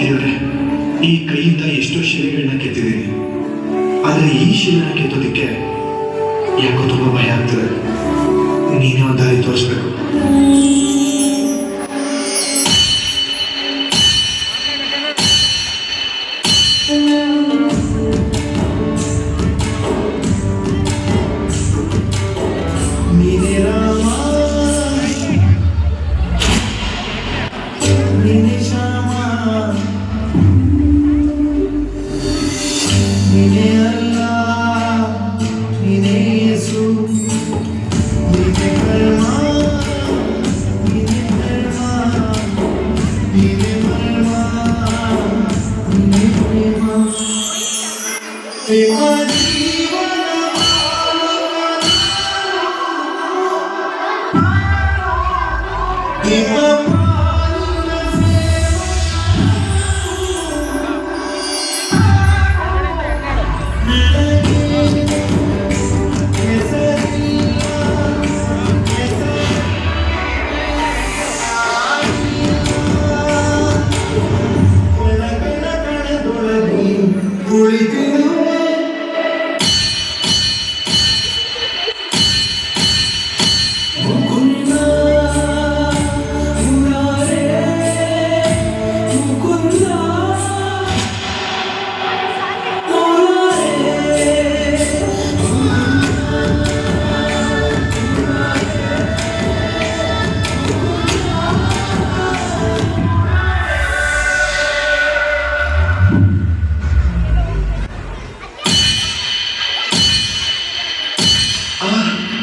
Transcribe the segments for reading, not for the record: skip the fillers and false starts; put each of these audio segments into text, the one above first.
ದೇವರೇ, ಈ ಕೈಯಿಂದ ಎಷ್ಟೋ ಶಿಲೆಗಳನ್ನ ಕೆತ್ತಿದ್ದೀನಿ, ಆದರೆ ಈ ಶಿಲೆನ ಕೆತ್ತೋದಕ್ಕೆ ಯಾಕೋ ತುಂಬ ಭಯ ಆಗ್ತದೆ. ನೀನೇ ಒಂದು ದಾರಿ ತೋರಿಸ್ಬೇಕು. ನೀನೇ ರಾಮ, ನೀನೇ ಶ್ಯಾಮ, ನೀನೇ ಅಲ್ಲ, ನೀನೇ ಯೇಸು, ನೀನೇ ಕರ್ಮ, ನೀನೇ ಧರ್ಮ, ನೀನೇ ಮರ್ಮ, ನೀನೇ ಪ್ರೇಮ, ಪ್ರೇಮ ಜೀವನ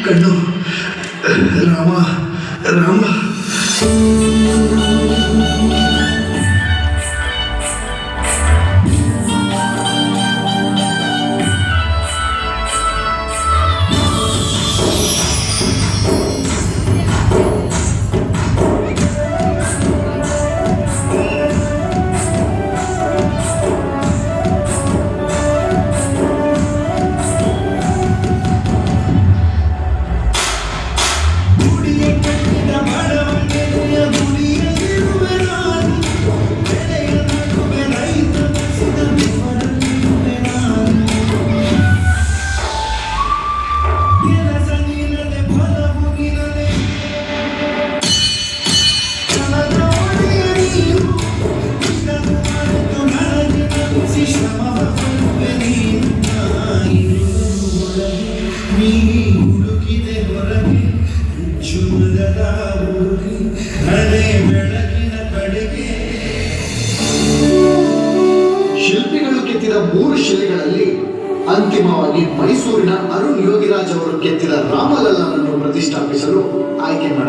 ಕಣ್ಣು. ರಾಮ ರಾಮ. ಶಿಲ್ಪಿಗಳು ಕೆತ್ತಿದ 3 ಶಿಲೆಗಳಲ್ಲಿ ಅಂತಿಮವಾಗಿ ಮೈಸೂರಿನ ಅರುಣ್ ಯೋಗಿರಾಜ್ ಅವರು ಕೆತ್ತಿದ ರಾಮಲಲ್ಲನನ್ನು ಪ್ರತಿಷ್ಠಾಪಿಸಲು ಆಯ್ಕೆ ಮಾಡಿದ್ದಾರೆ.